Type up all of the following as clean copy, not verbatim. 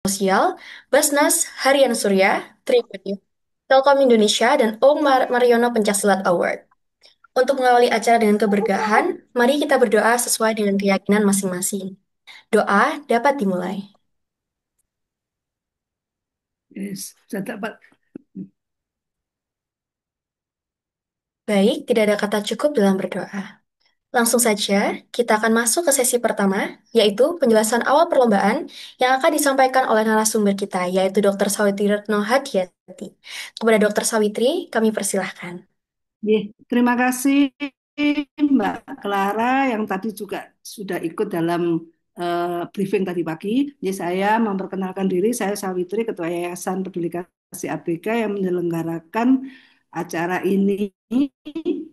Sosial, Basnas, Harian Surya, Tribun, Telkom Indonesia, dan Om Mariono Pencaksilat Award. Untuk mengawali acara dengan keberkahan, mari kita berdoa sesuai dengan keyakinan masing-masing. Doa dapat dimulai. Yes, sudah dapat. Baik, tidak ada kata cukup dalam berdoa. Langsung saja, kita akan masuk ke sesi pertama, yaitu penjelasan awal perlombaan yang akan disampaikan oleh narasumber kita, yaitu Dr. Sawitri Retno Hadiati. Kepada Dr. Sawitri, kami persilahkan. Ye, terima kasih Mbak Clara yang tadi juga sudah ikut dalam briefing tadi pagi. Jadi saya memperkenalkan diri, saya Sawitri, Ketua Yayasan Peduli Kasih ABK yang menyelenggarakan acara ini,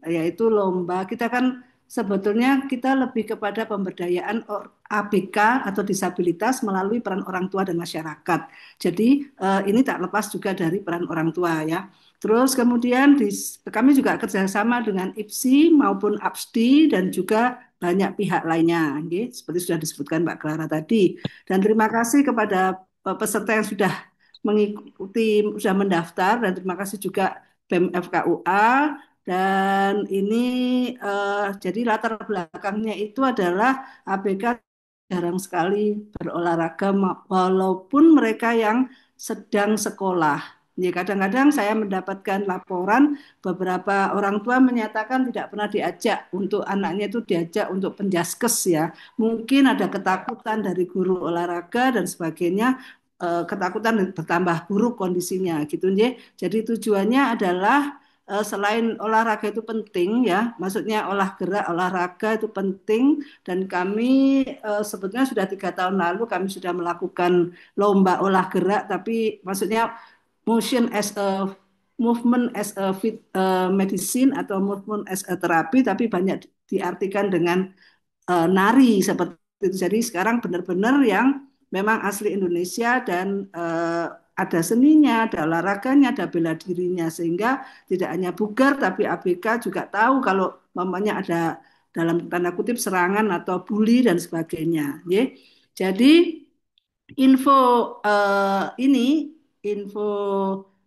yaitu lomba. Kita kan sebetulnya kita lebih kepada pemberdayaan ABK atau disabilitas melalui peran orang tua dan masyarakat. Jadi ini tak lepas juga dari peran orang tua ya. Terus kemudian kami juga kerjasama dengan IPSI maupun APSDI dan juga banyak pihak lainnya, seperti sudah disebutkan Mbak Clara tadi. Dan terima kasih kepada peserta yang sudah mengikuti, sudah mendaftar, dan terima kasih juga BEM FKUA. Dan ini jadi latar belakangnya itu adalah ABK jarang sekali berolahraga walaupun mereka yang sedang sekolah. Ya, kadang-kadang saya mendapatkan laporan beberapa orang tua menyatakan tidak pernah diajak untuk anaknya itu diajak untuk penjaskes ya. Mungkin ada ketakutan dari guru olahraga dan sebagainya, ketakutan bertambah buruk kondisinya gitu ya. Jadi tujuannya adalah selain olahraga itu penting ya, maksudnya olah gerak olahraga itu penting dan kami sebetulnya sudah 3 tahun lalu kami sudah melakukan lomba olah gerak tapi maksudnya motion as a movement as a fit medicine atau movement as a therapy tapi banyak diartikan dengan nari seperti itu. Jadi sekarang benar-benar yang memang asli Indonesia dan ada seninya, ada olahraganya, ada bela dirinya sehingga tidak hanya bugar tapi ABK juga tahu kalau mamanya ada dalam tanda kutip serangan atau bully dan sebagainya. Ya. Jadi info info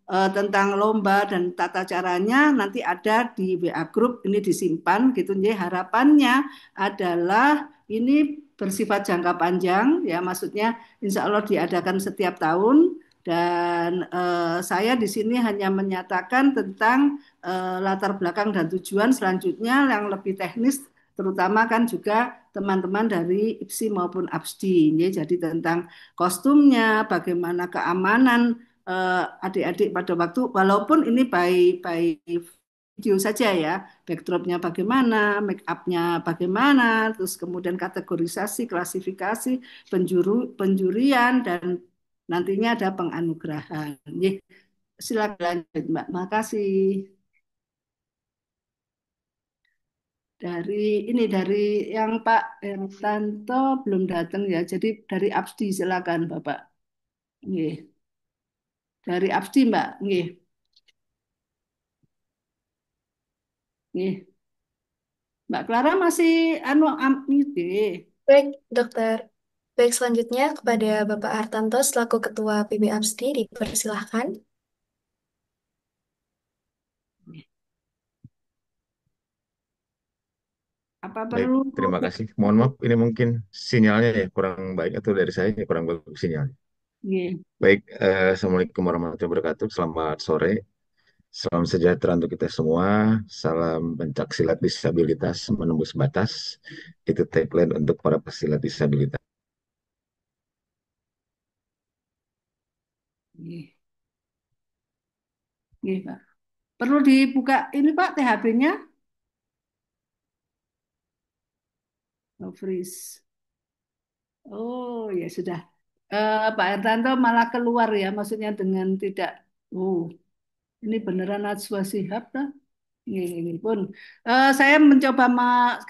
tentang lomba dan tata caranya nanti ada di WA Group, ini disimpan gitu. Jadi harapannya adalah ini bersifat jangka panjang ya, maksudnya insya Allah diadakan setiap tahun dan saya di sini hanya menyatakan tentang latar belakang dan tujuan selanjutnya yang lebih teknis terutama kan juga teman-teman dari IPSI maupun APSDI ya, jadi tentang kostumnya, bagaimana keamanan adik-adik pada waktu, walaupun ini by video saja ya, backdropnya bagaimana, make upnya bagaimana, terus kemudian kategorisasi, klasifikasi, penjurian, dan nantinya ada penganugerahan. Ye, silakan lanjut Mbak. Makasih. Dari ini dari yang Pak Tanto belum datang ya. Jadi dari Abdi silakan Bapak. Nggih. Dari Abdi Mbak. Nggih. Nggih. Mbak Clara masih mute. Baik, dokter. Baik, selanjutnya kepada Bapak Hartanto selaku Ketua PB Absdi dipersilahkan. Apa Baik, perlu terima kasih. Mohon maaf, ini mungkin sinyalnya ya kurang baik atau dari saya ya kurang bagus sinyalnya. nggih. Baik, Assalamualaikum warahmatullahi wabarakatuh. Selamat sore, salam sejahtera untuk kita semua. Salam pencak silat disabilitas menembus batas. Itu tagline untuk para pesilat disabilitas. Nggih. Nggih, Pak. Perlu dibuka ini Pak THB-nya? Oh, freeze. Oh, ya sudah. Pak Ertanto malah keluar ya, maksudnya dengan tidak. Oh, ini beneran Najwa Shihab lah. Ini pun saya mencoba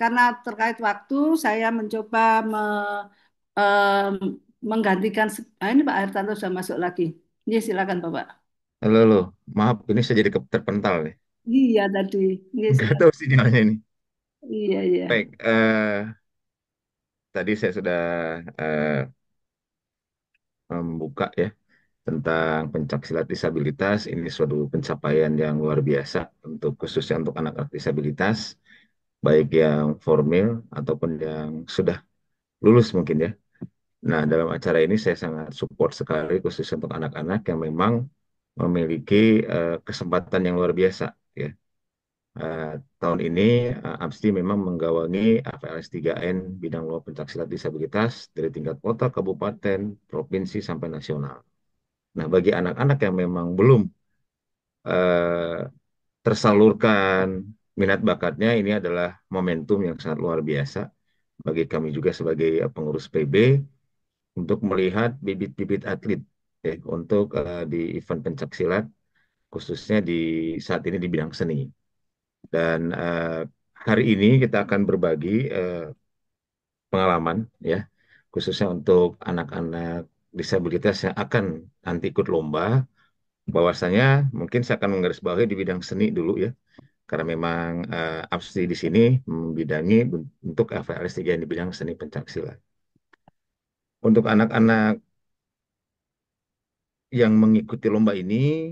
karena terkait waktu saya mencoba em, menggantikan ini Pak Hartanto sudah masuk lagi. Ini silakan Bapak. Halo, halo. Maaf, ini saya jadi terpental nih. Iya tadi. Ini Nggak silakan. tahu sinyalnya ini. Iya iya. Baik, tadi saya sudah eh, membuka ya tentang pencak silat disabilitas. Ini suatu pencapaian yang luar biasa untuk khususnya untuk anak-anak disabilitas, baik yang formil ataupun yang sudah lulus mungkin ya. Nah, dalam acara ini saya sangat support sekali khusus untuk anak-anak yang memang memiliki kesempatan yang luar biasa ya. Eh, Tahun ini APSDI memang menggawangi AVLS 3N bidang lomba pencaksilat disabilitas dari tingkat kota, kabupaten, provinsi sampai nasional. Nah, bagi anak-anak yang memang belum eh, tersalurkan minat bakatnya, ini adalah momentum yang sangat luar biasa bagi kami juga sebagai pengurus PB untuk melihat bibit-bibit atlet ya, untuk di event pencak silat khususnya di saat ini di bidang seni. Dan hari ini kita akan berbagi pengalaman ya khususnya untuk anak-anak disabilitas yang akan nanti ikut lomba. Bahwasanya mungkin saya akan menggarisbawahi di bidang seni dulu ya, karena memang APSI di sini membidangi untuk FLS 3 di bidang seni pencaksilat. Untuk anak-anak yang mengikuti lomba ini,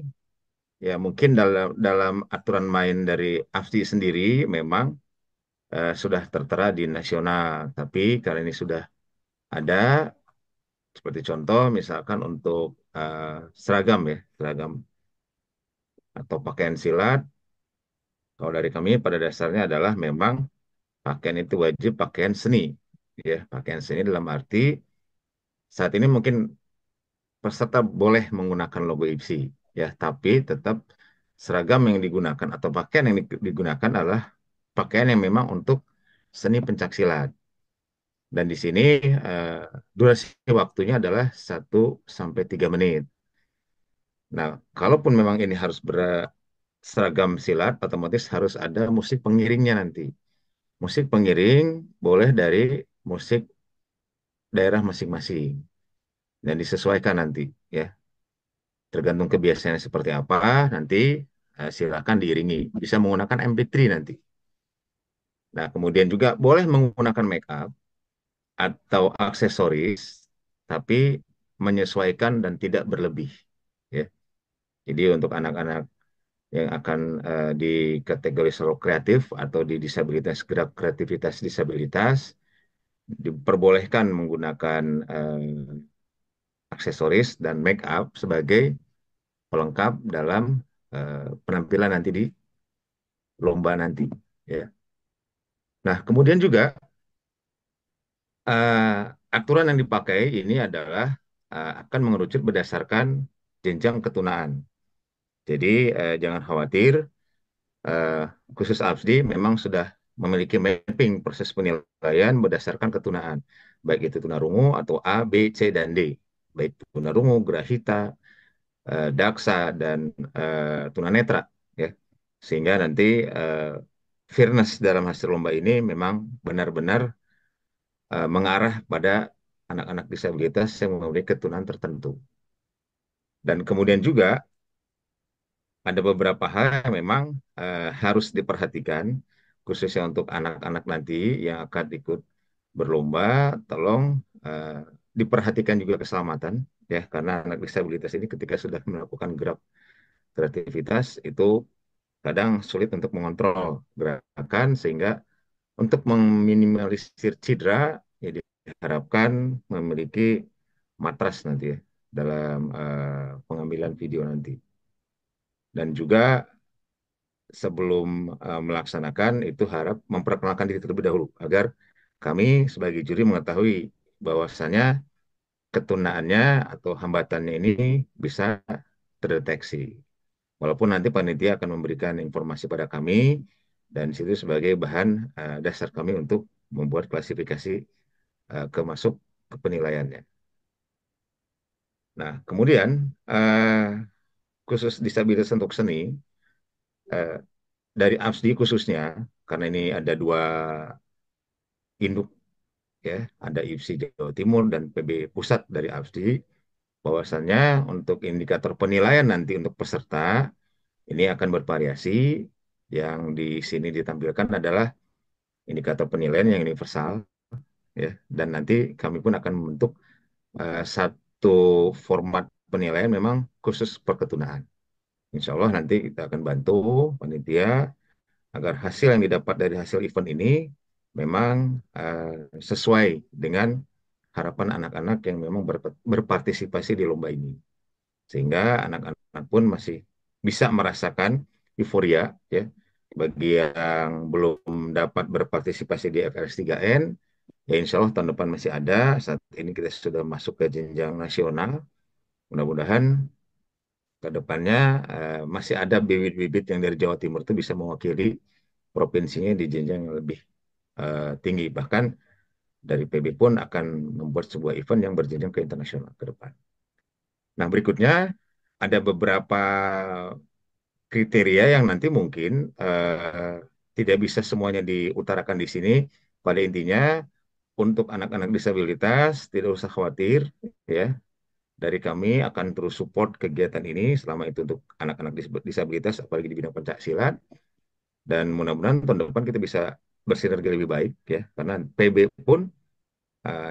ya mungkin dalam dalam aturan main dari AFSI sendiri memang sudah tertera di nasional, tapi kali ini sudah ada seperti contoh misalkan untuk seragam ya, seragam atau pakaian silat. Kalau dari kami pada dasarnya adalah memang pakaian itu wajib pakaian seni, ya pakaian seni dalam arti saat ini mungkin peserta boleh menggunakan logo IPSI, ya tapi tetap seragam yang digunakan atau pakaian yang digunakan adalah pakaian yang memang untuk seni pencaksilat. Dan di sini eh, durasi waktunya adalah 1 sampai 3 menit. Nah, kalaupun memang ini harus berseragam silat, otomatis harus ada musik pengiringnya nanti. Musik pengiring boleh dari musik daerah masing-masing dan disesuaikan nanti ya. Tergantung kebiasaannya seperti apa, nanti silakan diiringi. Bisa menggunakan MP3 nanti. Nah, kemudian juga boleh menggunakan make up atau aksesoris, tapi menyesuaikan dan tidak berlebih. Ya. Jadi untuk anak-anak yang akan di kategori solo kreatif atau di disabilitas gerak kreativitas disabilitas, diperbolehkan menggunakan aksesoris dan make up sebagai pelengkap dalam penampilan nanti di lomba nanti. Ya. Nah, kemudian juga eh, aturan yang dipakai ini adalah akan mengerucut berdasarkan jenjang ketunaan. Jadi jangan khawatir, eh, khusus APSDI memang sudah memiliki mapping proses penilaian berdasarkan ketunaan, baik itu tunarungu atau A, B, C, dan D. Baik tunarungu, grahita, daksa, dan tunanetra. Ya. Sehingga nanti eh, fairness dalam hasil lomba ini memang benar-benar mengarah pada anak-anak disabilitas yang memiliki keturunan tertentu. Dan kemudian juga ada beberapa hal yang memang harus diperhatikan, khususnya untuk anak-anak nanti yang akan ikut berlomba, tolong eh, diperhatikan juga keselamatan, ya, karena anak disabilitas ini ketika sudah melakukan gerak kreativitas itu kadang sulit untuk mengontrol gerakan, sehingga untuk meminimalisir cedera, ya diharapkan memiliki matras nanti ya dalam pengambilan video nanti. Dan juga sebelum melaksanakan itu harap memperkenalkan diri terlebih dahulu agar kami sebagai juri mengetahui bahwasannya ketunaannya atau hambatannya ini bisa terdeteksi. Walaupun nanti panitia akan memberikan informasi pada kami dan situ sebagai bahan dasar kami untuk membuat klasifikasi kemasuk ke penilaiannya. Nah, kemudian khusus disabilitas untuk seni eh, dari APSDI khususnya karena ini ada dua induk ya, ada IPSI Jawa Timur dan PB Pusat dari APSDI, bahwasannya untuk indikator penilaian nanti untuk peserta ini akan bervariasi. Yang di sini ditampilkan adalah indikator penilaian yang universal ya, dan nanti kami pun akan membentuk satu satu format penilaian memang khusus perketunaan. Insya Allah nanti kita akan bantu panitia agar hasil yang didapat dari hasil event ini memang sesuai dengan harapan anak-anak yang memang berpartisipasi di lomba ini. Sehingga anak-anak pun masih bisa merasakan euforia ya. Bagi yang belum dapat berpartisipasi di FRS 3N, ya insya Allah tahun depan masih ada. Saat ini kita sudah masuk ke jenjang nasional. Mudah-mudahan ke depannya masih ada bibit-bibit yang dari Jawa Timur itu bisa mewakili provinsinya di jenjang yang lebih tinggi. Bahkan dari PB pun akan membuat sebuah event yang berjenjang ke internasional ke depan. Nah, berikutnya ada beberapa kriteria yang nanti mungkin tidak bisa semuanya diutarakan di sini. Pada intinya, untuk anak-anak disabilitas tidak usah khawatir, ya. Dari kami akan terus support kegiatan ini selama itu untuk anak-anak disabilitas, apalagi di bidang pencaksilat. Dan mudah-mudahan tahun depan kita bisa bersinergi lebih baik, ya. Karena PB pun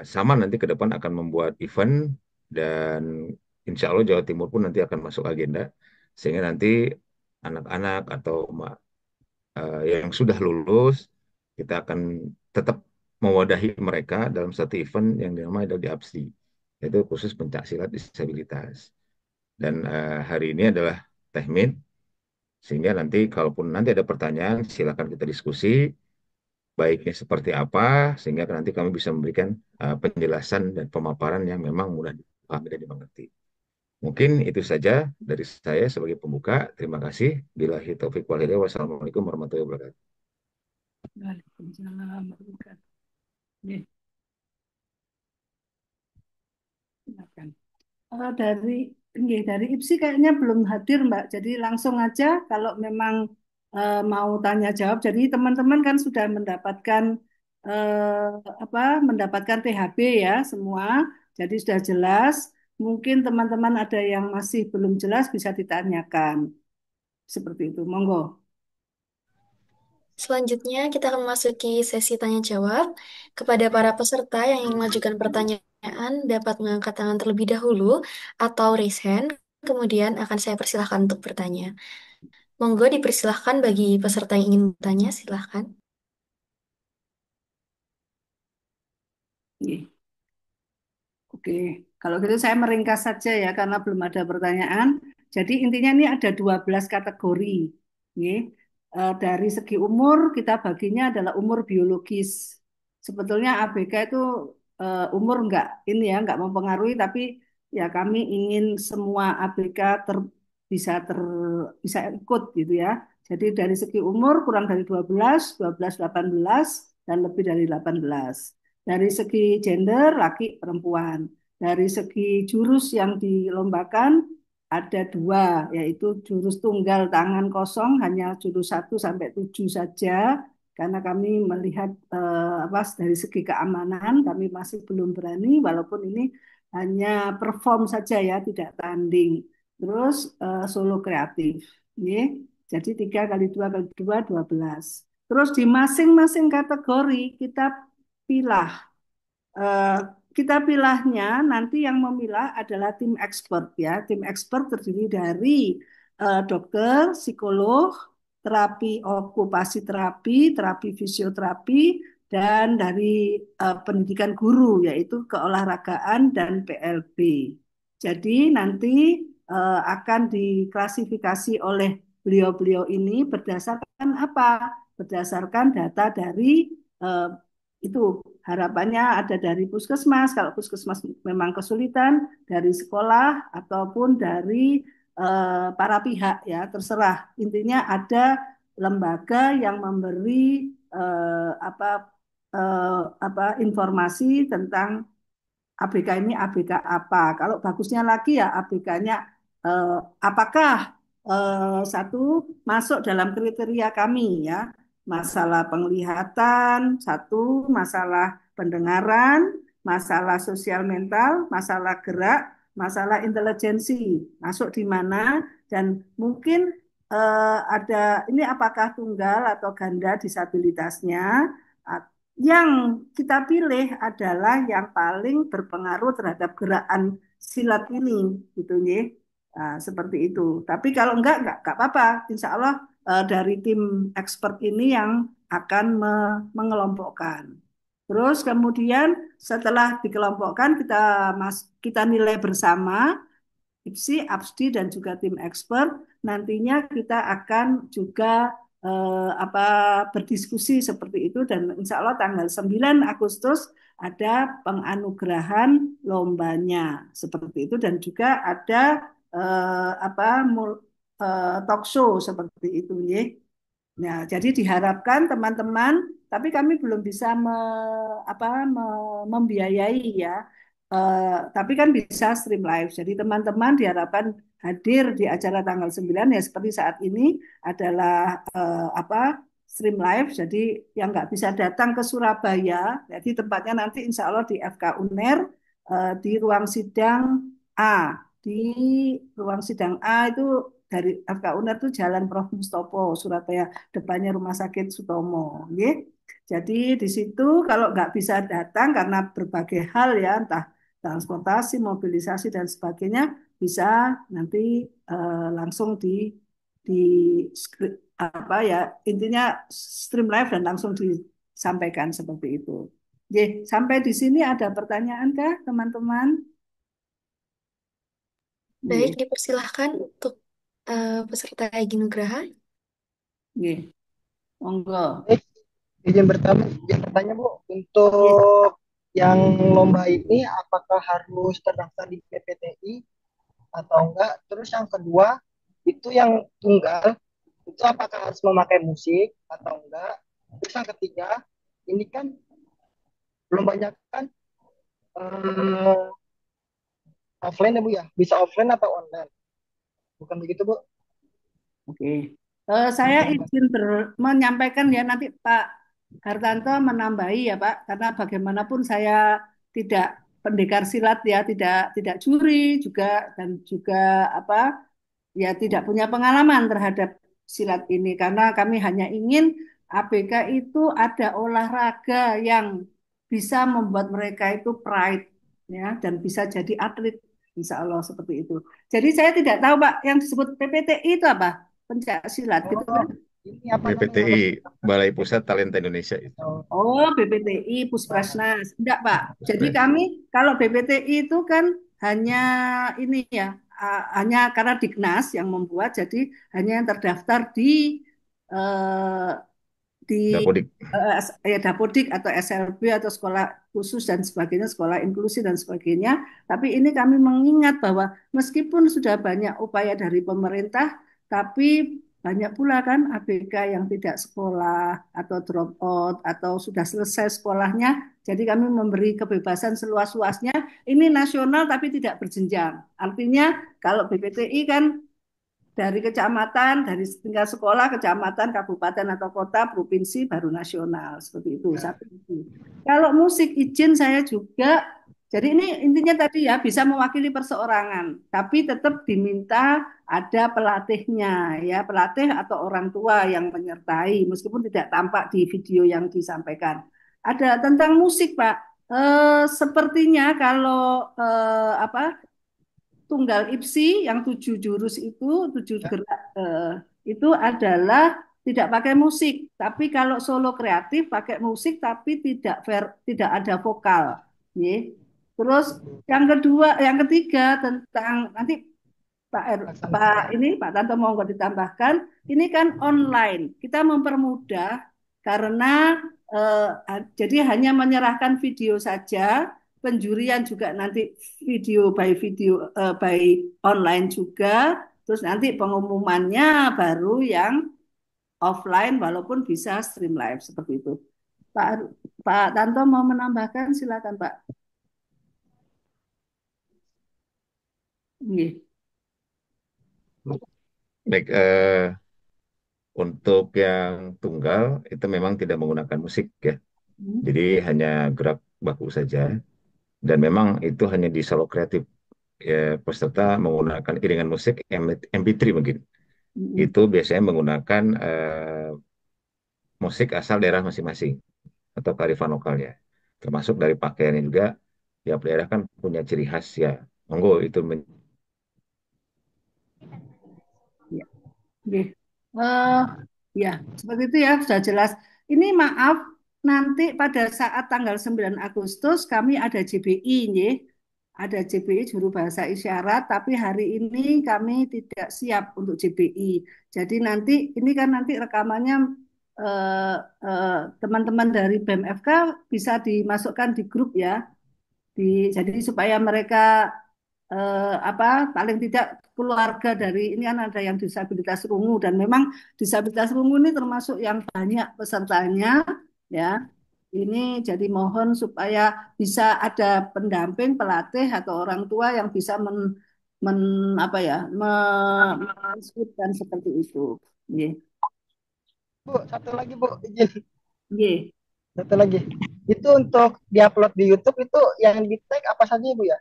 sama nanti ke depan akan membuat event dan insya Allah Jawa Timur pun nanti akan masuk agenda sehingga nanti anak-anak atau yang sudah lulus kita akan tetap mewadahi mereka dalam satu event yang dinamai adalah di APSDI, yaitu khusus pencak silat disabilitas. Dan hari ini adalah tekmin sehingga nanti kalaupun nanti ada pertanyaan silakan kita diskusi baiknya seperti apa sehingga nanti kami bisa memberikan penjelasan dan pemaparan yang memang mudah dipahami dan dimengerti. Mungkin itu saja dari saya sebagai pembuka. Terima kasih. Billahi taufik wal hidayah. Wassalamualaikum warahmatullahi wabarakatuh. Waalaikumsalam warahmatullahi wabarakatuh. Nih, silakan. Dari nggih, dari IPSI kayaknya belum hadir, Mbak. Jadi langsung aja kalau memang mau tanya jawab. Jadi teman-teman kan sudah mendapatkan apa? Mendapatkan THB ya semua. Jadi sudah jelas. Mungkin teman-teman ada yang masih belum jelas bisa ditanyakan. Seperti itu. Monggo. Selanjutnya, kita akan memasuki sesi tanya jawab. Kepada para peserta yang ingin mengajukan pertanyaan, dapat mengangkat tangan terlebih dahulu atau raise hand, kemudian akan saya persilahkan untuk bertanya. Monggo dipersilahkan bagi peserta yang ingin bertanya, silahkan. Nggih. Oke, kalau gitu saya meringkas saja ya karena belum ada pertanyaan. Jadi intinya ini ada 12 kategori. Nggih. Dari segi umur kita baginya adalah umur biologis. Sebetulnya ABK itu umur enggak ini ya enggak mempengaruhi tapi ya kami ingin semua ABK bisa bisa ikut gitu ya. Jadi dari segi umur kurang dari 12, 12, 18 dan lebih dari 18. Dari segi gender, laki perempuan. Dari segi jurus yang dilombakan, ada dua, yaitu jurus tunggal tangan kosong, hanya jurus 1 sampai 7 saja. Karena kami melihat apa dari segi keamanan, kami masih belum berani, walaupun ini hanya perform saja ya, tidak tanding. Terus solo kreatif. Ya. Jadi 3 kali 2 kali 2, 12. Terus di masing-masing kategori kita pilah. Eh, kita pilahnya nanti yang memilah adalah tim expert ya. Tim expert terdiri dari dokter, psikolog, terapi okupasi terapi, terapi fisioterapi, dan dari pendidikan guru yaitu keolahragaan dan PLB. Jadi nanti akan diklasifikasi oleh beliau-beliau ini berdasarkan apa? Berdasarkan data dari eh, itu harapannya ada dari puskesmas, kalau puskesmas memang kesulitan, dari sekolah ataupun dari para pihak ya, terserah. Intinya ada lembaga yang memberi apa informasi tentang ABK ini ABK apa. Kalau bagusnya lagi ya ABK-nya eh, apakah satu masuk dalam kriteria kami ya. Masalah penglihatan, satu, masalah pendengaran, masalah sosial mental, masalah gerak, masalah intelijensi. Masuk di mana dan mungkin ada ini apakah tunggal atau ganda disabilitasnya. Yang kita pilih adalah yang paling berpengaruh terhadap gerakan silat ini, gitu ya. Nah, seperti itu. Tapi kalau enggak apa-apa. Insya Allah dari tim expert ini yang akan mengelompokkan. Terus kemudian setelah dikelompokkan kita nilai bersama IPSI, APSDI dan juga tim expert. Nantinya kita akan juga apa berdiskusi seperti itu dan insya Allah tanggal 9 Agustus ada penganugerahan lombanya seperti itu dan juga ada apa talk show seperti itu ya. Nah, jadi diharapkan teman-teman, tapi kami belum bisa membiayai ya. Tapi kan bisa stream live. Jadi teman-teman diharapkan hadir di acara tanggal 9 ya seperti saat ini adalah apa stream live. Jadi yang nggak bisa datang ke Surabaya, jadi tempatnya nanti insya Allah di FK UNER di ruang sidang A. Di ruang sidang A itu dari FK UNER itu Jalan Prof. Mustopo, Surabaya, depannya Rumah Sakit Sutomo. Nggih. Jadi di situ kalau nggak bisa datang karena berbagai hal ya, entah transportasi, mobilisasi dan sebagainya, bisa nanti langsung di apa ya intinya stream live dan langsung disampaikan seperti itu. Oke, sampai di sini ada pertanyaan kah teman-teman? Baik, Oke, dipersilahkan untuk peserta Egi Nugraha. oke, monggo. Baik, izin bertanya Bu, Oke. untuk yang lomba ini apakah harus terdaftar di PPTI atau enggak? Terus yang kedua, itu yang tunggal, itu apakah harus memakai musik atau enggak? Terus yang ketiga, ini kan lombanya kan eh, offline ya Bu ya? Bisa offline atau online? Bukan begitu Bu? Oke. Saya izin menyampaikan ya nanti Pak Hartanto menambahi ya Pak, karena bagaimanapun saya tidak pendekar silat ya, tidak juri juga dan juga apa ya tidak punya pengalaman terhadap silat ini karena kami hanya ingin ABK itu ada olahraga yang bisa membuat mereka itu pride ya dan bisa jadi atlet insya Allah seperti itu. Jadi saya tidak tahu Pak yang disebut PPTI itu apa? Pencak silat gitu Oh, kan? ini apa namanya BPTI, harus Balai Pusat Talenta Indonesia itu. atau Oh, BPTI, nah, Puspresnas. Enggak, Pak. Jadi Puspres. kami kalau BPTI itu kan hanya ini ya, hanya karena Dignas yang membuat, jadi hanya yang terdaftar eh, di Dapodik. ya Dapodik atau SLB atau sekolah khusus dan sebagainya, sekolah inklusi dan sebagainya. Tapi ini kami mengingat bahwa meskipun sudah banyak upaya dari pemerintah, tapi banyak pula kan ABK yang tidak sekolah atau drop out atau sudah selesai sekolahnya. Jadi kami memberi kebebasan seluas-luasnya. Ini nasional tapi tidak berjenjang. Artinya kalau BPTI kan dari kecamatan, dari tingkat sekolah, kecamatan, kabupaten atau kota, provinsi, baru nasional. Seperti itu. Ya. Satu itu. Kalau musik izin saya juga, jadi ini intinya tadi ya, bisa mewakili perseorangan. Tapi tetap diminta ada pelatihnya, ya pelatih atau orang tua yang menyertai, meskipun tidak tampak di video yang disampaikan. Ada tentang musik, Pak. Sepertinya kalau apa tunggal IPSI yang 7 jurus itu, 7 gerak itu adalah tidak pakai musik. Tapi kalau solo kreatif pakai musik tapi tidak ada vokal. Ya. Terus yang kedua, yang ketiga tentang nanti Pak pelaksanaan. ini Pak Tanto mau nggak ditambahkan, ini kan online. Kita mempermudah karena jadi hanya menyerahkan video saja, penjurian juga nanti by online juga, terus nanti pengumumannya baru yang offline walaupun bisa stream live seperti itu. Pak Pak Tanto mau menambahkan silakan Pak. Iya. Baik, untuk yang tunggal itu memang tidak menggunakan musik ya. Hmm. Jadi hanya gerak baku saja. Dan memang itu hanya di solo kreatif. Ya, peserta menggunakan iringan musik MP3 mungkin. Hmm. Itu biasanya menggunakan musik asal daerah masing-masing atau kearifan lokalnya. Termasuk dari pakaiannya juga, tiap daerah kan punya ciri khas ya. Monggo itu Ya, oke. Eh, ya, seperti itu ya, sudah jelas. Ini maaf, nanti pada saat tanggal 9 Agustus kami ada JBI, nggih. Ada JBI Juru Bahasa Isyarat, tapi hari ini kami tidak siap untuk JBI. Jadi nanti, ini kan nanti rekamannya eh, eh, teman-teman dari BMFK bisa dimasukkan di grup ya. Di, jadi supaya mereka apa paling tidak keluarga dari ini kan ada yang disabilitas rungu dan memang disabilitas rungu ini termasuk yang banyak pesertanya ya. Ini jadi mohon supaya bisa ada pendamping, pelatih atau orang tua yang bisa men apa ya, menginstruksikan seperti itu. Nggih. Bu, satu lagi Bu, izin. Nggih. Satu lagi. Itu untuk diupload di YouTube itu yang di tag apa saja Bu ya?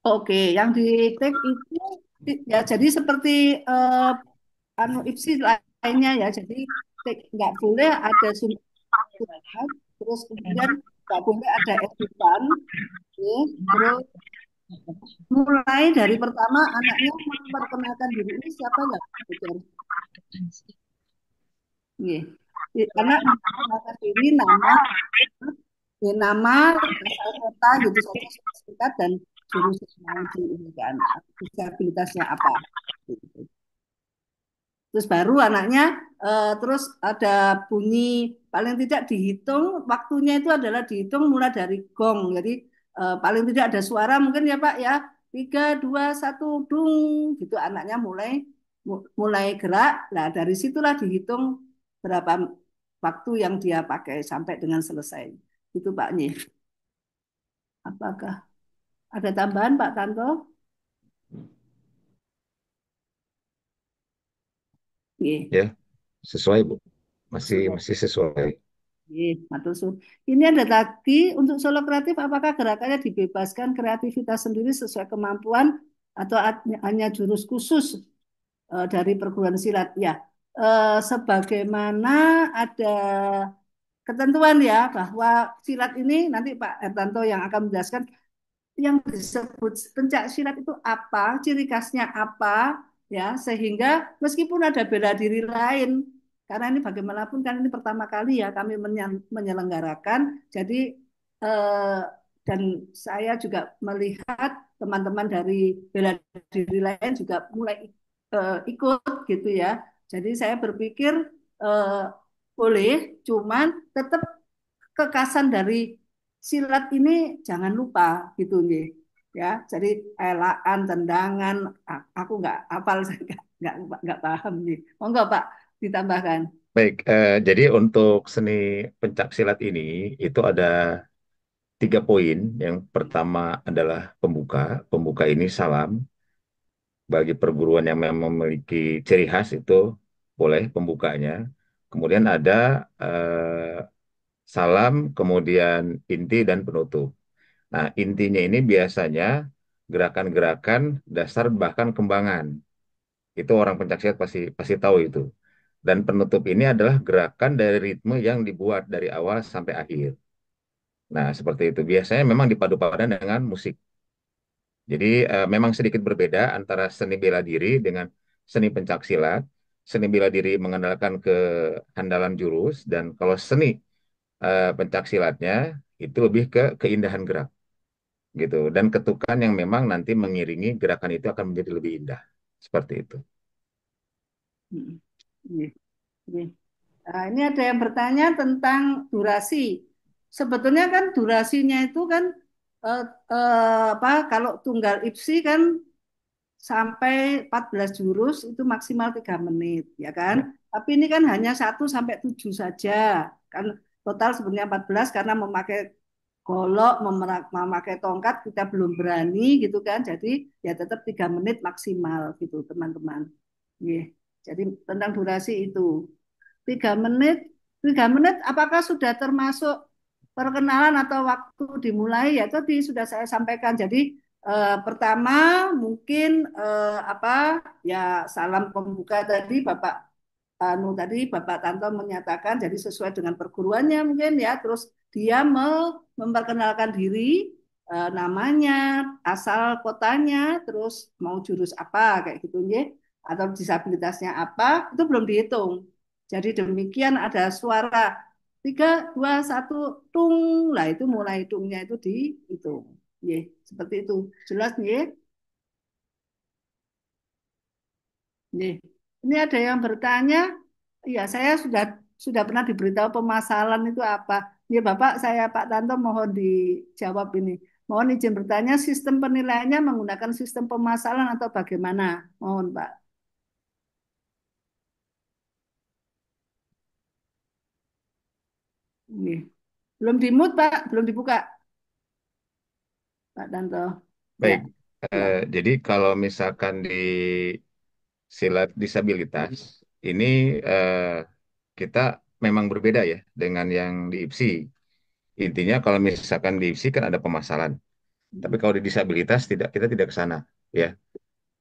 Oke, yang di take itu ya jadi seperti eh, anu IPSI lainnya ya. Jadi nggak boleh ada sunat, terus kemudian nggak boleh ada editan, ya. Terus mulai dari pertama anaknya memperkenalkan diri ini siapa ya, Dokter? Iya. Anak memperkenalkan diri, nama, asal kota gitu saja singkat dan jurusan yang diinginkan, disabilitasnya apa. Gitu. Terus baru anaknya terus ada bunyi paling tidak dihitung waktunya itu adalah dihitung mulai dari gong. Jadi paling tidak ada suara mungkin ya Pak ya 3, 2, 1 dung gitu anaknya mulai gerak. Nah dari situlah dihitung berapa waktu yang dia pakai sampai dengan selesai. Itu Pak Nyi. Apakah ada tambahan Pak Tanto? Iya. ya sesuai Bu. Masih Sudah. masih sesuai. Matur suwun. Ini ada tadi untuk solo kreatif, apakah gerakannya dibebaskan kreativitas sendiri sesuai kemampuan atau hanya jurus khusus dari perguruan silat? Ya, sebagaimana ada ketentuan ya bahwa silat ini nanti Pak Ertanto yang akan menjelaskan yang disebut pencak silat itu apa, ciri khasnya apa, ya, sehingga meskipun ada bela diri lain, karena ini bagaimanapun kan ini pertama kali ya kami menyelenggarakan, jadi eh, dan saya juga melihat teman-teman dari bela diri lain juga mulai ikut gitu ya. Jadi saya berpikir eh, boleh, cuman tetap kekasan dari silat ini jangan lupa gitu nih ya jadi elaan tendangan aku nggak hafal saya nggak paham nih monggo Pak ditambahkan. Baik, jadi untuk seni pencak silat ini itu ada 3 poin. Yang pertama adalah pembuka. Pembuka ini salam. Bagi perguruan yang memang memiliki ciri khas itu boleh pembukanya. Kemudian ada salam, kemudian inti dan penutup. Nah, intinya ini biasanya gerakan-gerakan dasar bahkan kembangan. Itu orang pencaksilat pasti pasti tahu itu. Dan penutup ini adalah gerakan dari ritme yang dibuat dari awal sampai akhir. Nah, seperti itu. Biasanya memang dipadu-padan dengan musik. Jadi memang sedikit berbeda antara seni bela diri dengan seni pencaksilat. Seni bela diri mengandalkan kehandalan jurus dan kalau seni pencaksilatnya itu lebih ke keindahan gerak gitu dan ketukan yang memang nanti mengiringi gerakan itu akan menjadi lebih indah. Seperti itu. Hmm. Iya, iya. Nah, ini ada yang bertanya tentang durasi. Sebetulnya kan durasinya itu kan eh, apa kalau tunggal IPSI kan sampai 14 jurus itu maksimal 3 menit, ya kan? Ya. Tapi ini kan hanya 1 sampai 7 saja. Kan total sebenarnya 14 karena memakai golok, memakai tongkat kita belum berani gitu kan. Jadi ya tetap 3 menit maksimal gitu teman-teman. Yeah. Jadi tentang durasi itu 3 menit, 3 menit apakah sudah termasuk perkenalan atau waktu dimulai ya tadi sudah saya sampaikan. Jadi pertama mungkin apa ya salam pembuka tadi Bapak tadi Bapak Tanto menyatakan jadi sesuai dengan perguruannya mungkin ya terus dia memperkenalkan diri namanya, asal kotanya, terus mau jurus apa kayak gitu ya, atau disabilitasnya apa, itu belum dihitung. Jadi demikian ada suara 3, 2, 1, tung, lah itu mulai hitungnya itu dihitung. Ya, seperti itu. Jelas ya? Nih, ini ada yang bertanya, ya saya sudah pernah diberitahu pemasalan itu apa. Ya Bapak, saya Pak Tanto mohon dijawab ini. Mohon izin bertanya, sistem penilaiannya menggunakan sistem pemasalan atau bagaimana? Mohon Pak. Nih, belum dimut Pak, belum dibuka Pak Tanto. Ya, Baik, ya. jadi kalau misalkan di silat disabilitas, ini kita memang berbeda ya dengan yang di IPSI. Intinya kalau misalkan di IPSI kan ada pemasalan, tapi kalau di disabilitas tidak, kita tidak ke sana, ya.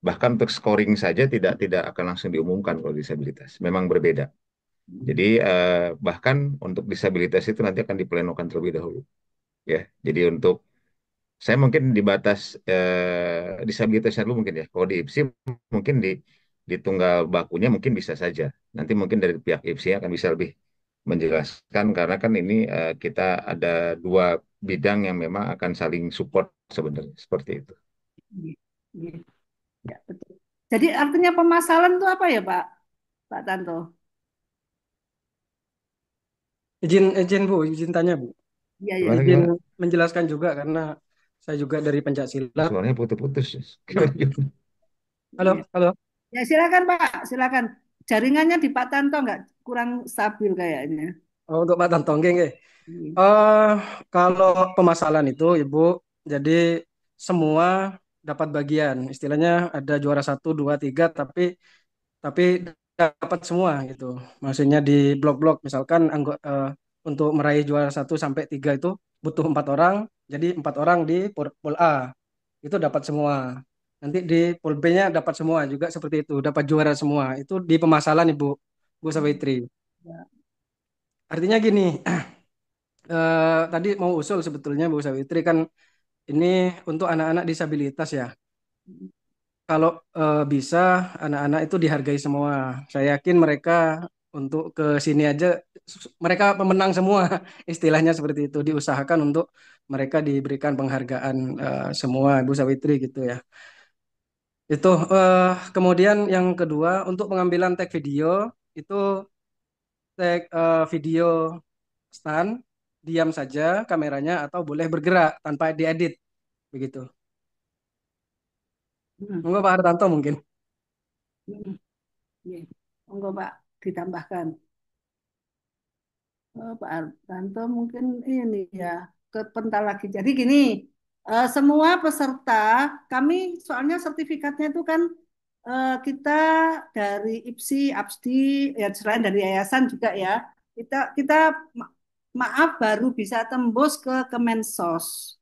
Bahkan untuk scoring saja tidak akan langsung diumumkan kalau disabilitas. Memang berbeda. Jadi bahkan untuk disabilitas itu nanti akan diplenokan terlebih dahulu, ya. Jadi untuk saya mungkin di batas disabilitasnya dulu mungkin ya. Kalau di IPSI mungkin di tunggal bakunya mungkin bisa saja. Nanti mungkin dari pihak IPSI akan bisa lebih menjelaskan karena kan ini kita ada dua bidang yang memang akan saling support sebenarnya seperti itu. Ya, ya, ya, betul. Jadi artinya pemasalan itu apa ya Pak? Pak Tanto? Izin, izin Bu, izin tanya Bu. Iya, iya. Gimana Izin gimana? menjelaskan juga karena saya juga dari pencak silat. Suaranya putus-putus. Halo, Iya. halo. Ya silakan Pak, silakan. Jaringannya di Pak Tanto nggak kurang stabil kayaknya. Oh, untuk Pak Tantonggeng, eh kalau pemasalan itu Ibu, jadi semua dapat bagian. Istilahnya ada juara satu, dua, tiga, tapi dapat semua gitu. Maksudnya di blok-blok, misalkan untuk meraih juara satu sampai tiga itu butuh 4 orang, jadi 4 orang di pool A itu dapat semua. Nanti di pool B-nya dapat semua juga seperti itu, dapat juara semua. Itu di pemasalan Ibu, Bu Sawitri. Ya. Artinya gini, tadi mau usul sebetulnya Bu Sawitri kan ini untuk anak-anak disabilitas ya. Kalau bisa anak-anak itu dihargai semua. Saya yakin mereka untuk ke sini aja mereka pemenang semua. Istilahnya seperti itu diusahakan untuk mereka diberikan penghargaan semua Bu Sawitri gitu ya. Itu kemudian yang kedua untuk pengambilan tag video itu tag video stand diam saja kameranya atau boleh bergerak tanpa diedit begitu. Hmm, Monggo Pak Hartanto mungkin. hmm, ya. Monggo Pak ditambahkan. Pak Artanto mungkin ini ya kepental lagi. Jadi gini, semua peserta kami soalnya sertifikatnya itu kan kita dari IPSI, APSDI, ya selain dari yayasan juga ya. Kita maaf baru bisa tembus ke Kemensos.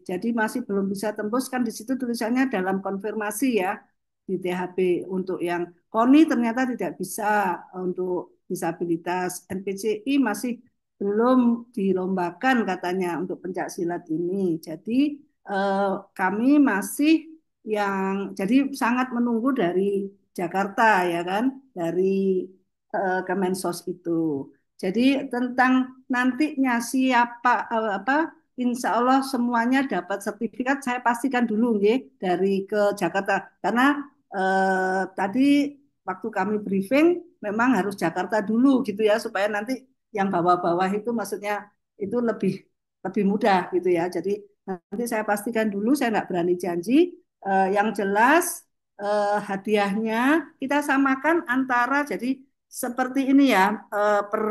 Jadi masih belum bisa tembus kan di situ tulisannya dalam konfirmasi ya di THP untuk yang KONI ternyata tidak bisa untuk disabilitas. NPCI masih belum dilombakan katanya untuk pencak silat ini. Jadi kami masih jadi sangat menunggu dari Jakarta ya kan dari Kemensos itu. Jadi tentang nantinya siapa apa Insya Allah semuanya dapat sertifikat. Saya pastikan dulu ya dari ke Jakarta karena tadi waktu kami briefing memang harus Jakarta dulu gitu ya supaya nanti yang bawah-bawah itu maksudnya itu lebih lebih mudah gitu ya. Jadi nanti saya pastikan dulu, saya nggak berani janji. Yang jelas hadiahnya kita samakan antara jadi seperti ini ya per,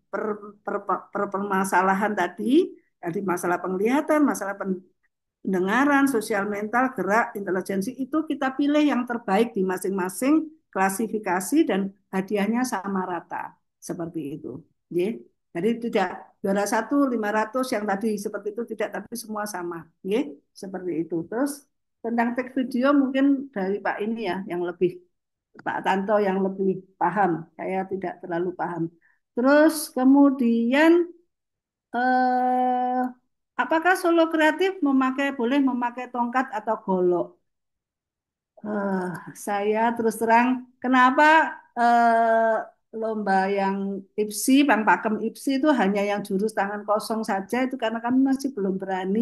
per, permasalahan tadi. Jadi masalah penglihatan, masalah pendengaran, sosial mental, gerak, intelijensi itu kita pilih yang terbaik di masing-masing klasifikasi dan hadiahnya sama rata seperti itu. Ya. Jadi tidak juara satu 500 yang tadi seperti itu tidak, tapi semua sama. Ya. Seperti itu. Terus tentang teks video mungkin dari Pak ini ya yang lebih Pak Tanto yang lebih paham. Saya tidak terlalu paham. Terus kemudian eh, Apakah Solo Kreatif boleh memakai tongkat atau golok? Eh, saya terus terang, kenapa eh, lomba yang IPSI, Bang Pakem IPSI itu hanya yang jurus tangan kosong saja itu karena kami masih belum berani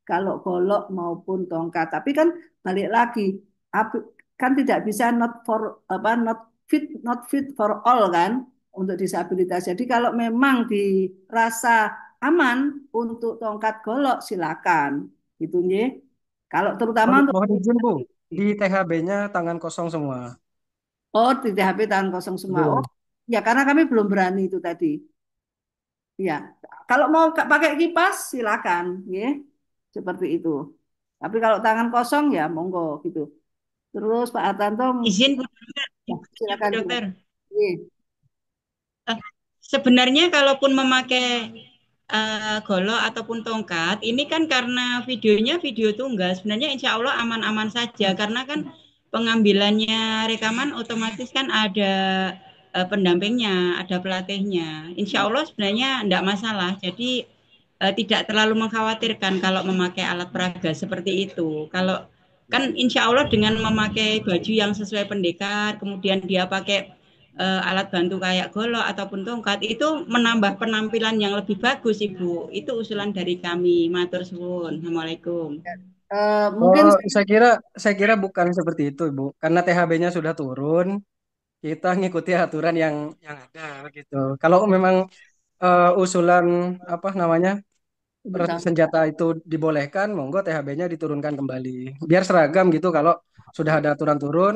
kalau golok maupun tongkat. Tapi kan balik lagi, kan tidak bisa not fit for all kan untuk disabilitas. Jadi kalau memang dirasa aman untuk tongkat golok silakan, gitu ya. Kalau terutama Mohon, untuk mohon izin Bu, di THB-nya tangan kosong semua. oh, di THP tangan kosong semua. Oh, Belum. ya karena kami belum berani itu tadi. Ya, kalau mau pakai kipas silakan, ya, seperti itu. Tapi kalau tangan kosong ya monggo gitu. Terus Pak Artanto, Izin Bu Dokter, ya, izin Bu silakan. Dokter. Iya, Eh, Sebenarnya kalaupun memakai golok ataupun tongkat, ini kan karena videonya video tunggal, sebenarnya insya Allah aman-aman saja, karena kan pengambilannya rekaman otomatis kan ada pendampingnya, ada pelatihnya. Insya Allah sebenarnya tidak masalah, jadi tidak terlalu mengkhawatirkan kalau memakai alat peraga seperti itu. Kalau kan insya Allah dengan memakai baju yang sesuai pendekar, kemudian dia pakai alat bantu kayak golok ataupun tongkat itu menambah penampilan yang lebih bagus Ibu. Itu usulan dari kami. Matur suwun. Assalamualaikum. mungkin Oh, saya kira bukan seperti itu, Bu. Karena THB-nya sudah turun, kita ngikuti aturan yang ada gitu. Kalau memang usulan apa namanya betul. senjata itu dibolehkan, monggo THB-nya diturunkan kembali. Biar seragam gitu. Kalau sudah ada aturan turun,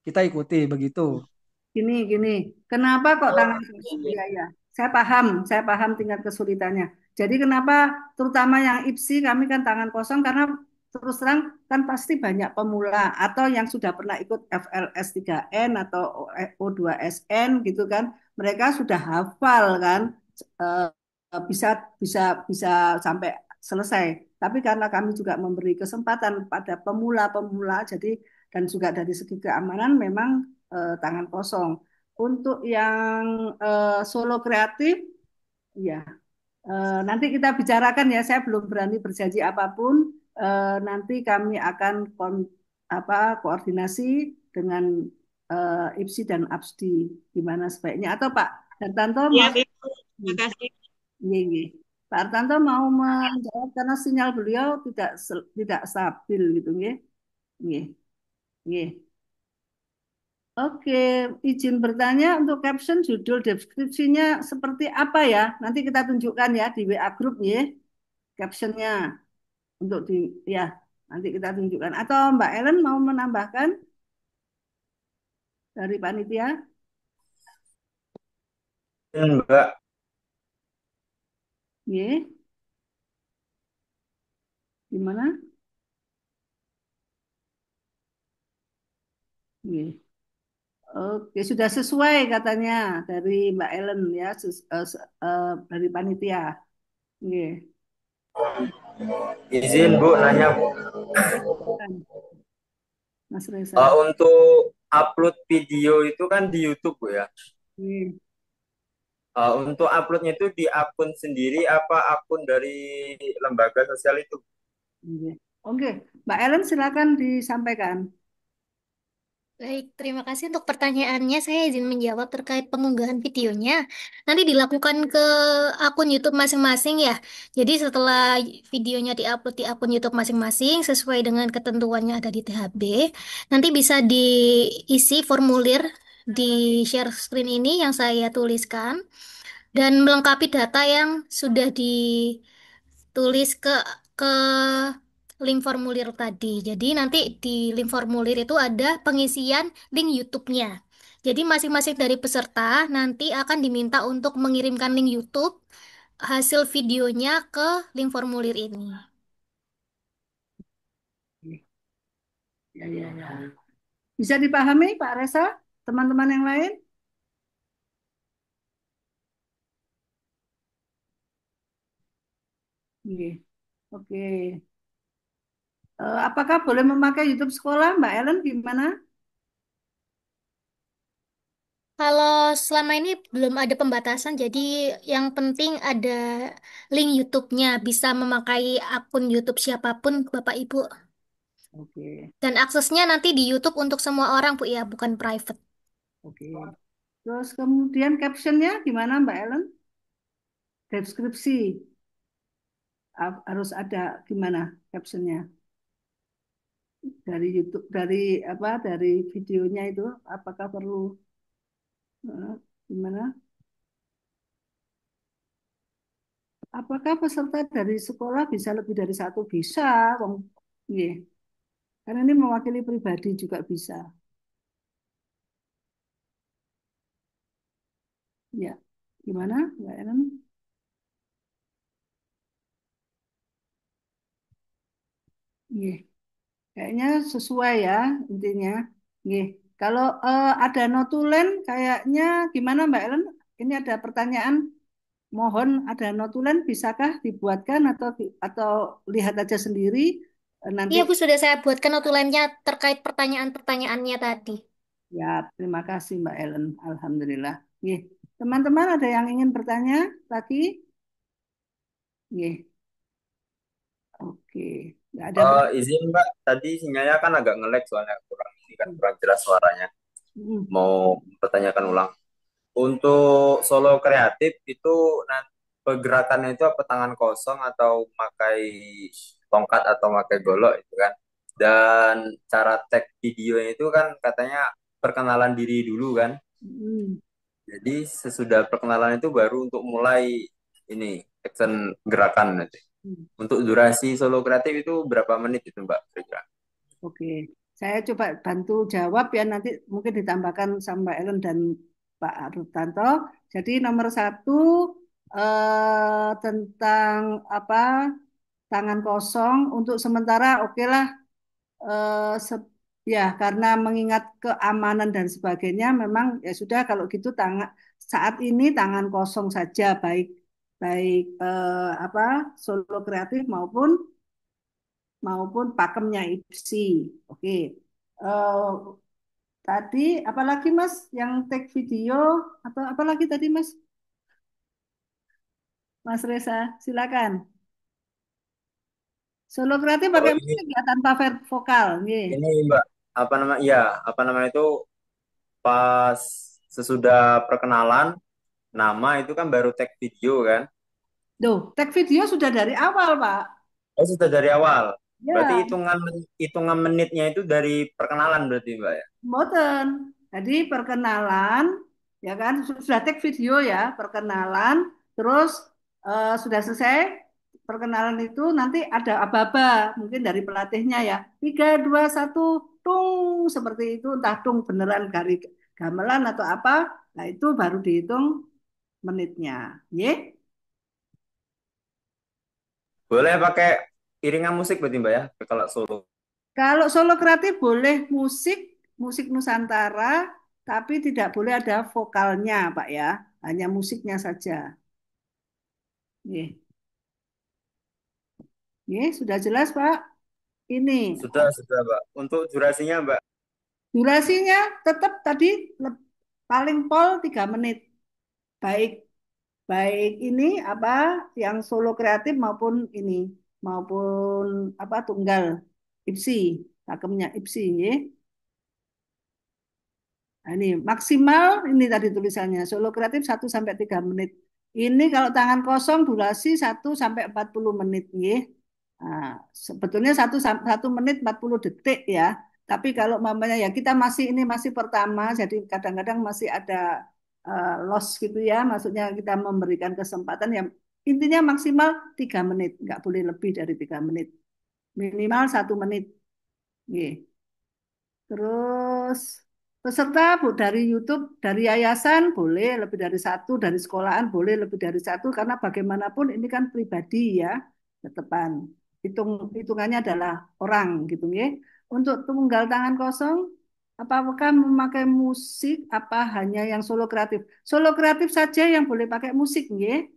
kita ikuti begitu. Gini. Kenapa kok tangan kosong? Iya, ya. Saya paham tingkat kesulitannya. Jadi kenapa terutama yang IPSI kami kan tangan kosong karena terus terang kan pasti banyak pemula atau yang sudah pernah ikut FLS 3N atau O2SN gitu kan. Mereka sudah hafal kan eh, bisa bisa bisa sampai selesai. Tapi karena kami juga memberi kesempatan pada pemula-pemula jadi dan juga dari segi keamanan memang tangan kosong. Untuk yang solo kreatif, ya nanti kita bicarakan ya. Saya belum berani berjanji apapun. Nanti kami akan koordinasi dengan IPSI dan APSDI gimana sebaiknya. Atau Pak Dartanto Ya, mau, Ibu. Terima kasih. iya, iya. Pak Dartanto mau menjawab karena sinyal beliau tidak stabil gitu, ya. Iya, iya. Oke, izin bertanya untuk caption judul deskripsinya seperti apa ya? Nanti kita tunjukkan ya di WA grup ya, captionnya untuk ya nanti kita tunjukkan. Atau Mbak Ellen mau menambahkan dari panitia? Mbak, Ya, gimana? Ya. Oke, sudah sesuai katanya dari Mbak Ellen ya, dari panitia. Ya, izin Bu nanya Bu. silakan, Mas Reza. Untuk upload video itu kan di YouTube Bu ya. Ya, Untuk uploadnya itu di akun sendiri apa akun dari lembaga sosial itu? ya. Oke, Mbak Ellen silakan disampaikan. Baik, terima kasih untuk pertanyaannya. Saya izin menjawab terkait pengunggahan videonya. Nanti dilakukan ke akun YouTube masing-masing ya. Jadi setelah videonya diupload di akun YouTube masing-masing sesuai dengan ketentuannya ada di THB, nanti bisa diisi formulir di share screen ini yang saya tuliskan dan melengkapi data yang sudah ditulis ke link formulir tadi. Jadi nanti di link formulir itu ada pengisian link YouTube-nya. Jadi masing-masing dari peserta nanti akan diminta untuk mengirimkan link YouTube hasil videonya ke link formulir ini. Ya, ya, ya. Bisa dipahami Pak Reza, teman-teman yang lain? Oke. Oke. Apakah boleh memakai YouTube sekolah, Mbak Ellen? Gimana? Kalau selama ini belum ada pembatasan, jadi yang penting ada link YouTube-nya, bisa memakai akun YouTube siapapun, Bapak Ibu. Oke, Dan aksesnya nanti di YouTube untuk semua orang, Bu, ya, bukan private. oke. Terus kemudian captionnya gimana Mbak Ellen? Deskripsi harus ada gimana captionnya dari YouTube, dari apa, dari videonya itu, apakah perlu gimana? Apakah peserta dari sekolah bisa lebih dari satu? Bisa, Wong. Nggih. Karena ini mewakili pribadi juga bisa. Ya, gimana, Mbak Ellen? Nggih. Kayaknya sesuai ya intinya. Nggih. Kalau ada notulen, kayaknya gimana, Mbak Ellen? Ini ada pertanyaan. Mohon ada notulen, bisakah dibuatkan atau lihat aja sendiri nanti. Iya, Bu, sudah saya buatkan notulennya terkait pertanyaan-pertanyaannya tadi. Ya, terima kasih Mbak Ellen. Alhamdulillah. Nggih. Teman-teman ada yang ingin bertanya lagi? Nggih. Oke. Nggak ada Izin Mbak, tadi sinyalnya kan agak nge-lag soalnya kurang ini kan kurang jelas suaranya. Hmm. Mau bertanyakan ulang. Untuk solo kreatif itu nanti pergerakannya itu apa tangan kosong atau pakai tongkat atau pakai golok itu kan. Dan cara tag videonya itu kan katanya perkenalan diri dulu kan. Hmm. Jadi sesudah perkenalan itu baru untuk mulai ini action gerakan nanti. Hmm. Untuk durasi solo kreatif itu berapa menit itu Mbak kira-kira? Oke. Saya coba bantu jawab ya, nanti mungkin ditambahkan sama Mbak Ellen dan Pak Rutanto. Jadi nomor satu tentang apa, tangan kosong untuk sementara oke lah. Ya, karena mengingat keamanan dan sebagainya, memang ya sudah kalau gitu saat ini tangan kosong saja, baik baik apa, solo kreatif maupun maupun pakemnya IPSI. Oke. Eh, Tadi apalagi Mas yang take video atau apalagi tadi Mas? Mas Reza, silakan. Solo kreatif Oh pakai ini musik ya tanpa vokal, nggih. ini Mbak apa nama ya apa nama itu pas sesudah perkenalan nama itu kan baru tag video kan. Duh, take video sudah dari awal, Pak. Oh sudah dari awal. Berarti Ya, hitungan menitnya itu dari perkenalan berarti Mbak ya. Mboten. Jadi perkenalan, ya kan, sudah take video ya, perkenalan, terus sudah selesai perkenalan itu nanti ada aba-aba, mungkin dari pelatihnya ya, 3, 2, 1, tung, seperti itu, entah tung beneran gamelan atau apa, nah itu baru dihitung menitnya. Ye? Boleh pakai iringan musik berarti Mbak ya kalau solo. Kalau solo kreatif boleh musik, musik Nusantara, tapi tidak boleh ada vokalnya, Pak ya. Hanya musiknya saja. Ye. Ye, sudah jelas, Pak. Ini Sudah Mbak. Untuk durasinya Mbak. durasinya tetap tadi paling pol 3 menit. Baik baik ini apa yang solo kreatif maupun ini maupun apa tunggal IPSI, pakemnya IPSI, ye. Nah, ini maksimal ini tadi tulisannya solo kreatif 1 sampai 3 menit. Ini kalau tangan kosong durasi 1 sampai 40 menit ya. Nah, sebetulnya 1 menit 40 detik ya. Tapi kalau mamanya ya kita masih ini masih pertama, jadi kadang-kadang masih ada loss gitu ya. Maksudnya kita memberikan kesempatan yang intinya maksimal 3 menit, nggak boleh lebih dari 3 menit. Minimal 1 menit. Nggih. Terus peserta Bu dari YouTube, dari yayasan boleh lebih dari satu, dari sekolahan boleh lebih dari satu, karena bagaimanapun ini kan pribadi ya, tetepan. Hitungannya adalah orang gitu ya. Untuk tunggal tangan kosong, apakah memakai musik, apa hanya yang solo kreatif? Solo kreatif saja yang boleh pakai musik ya,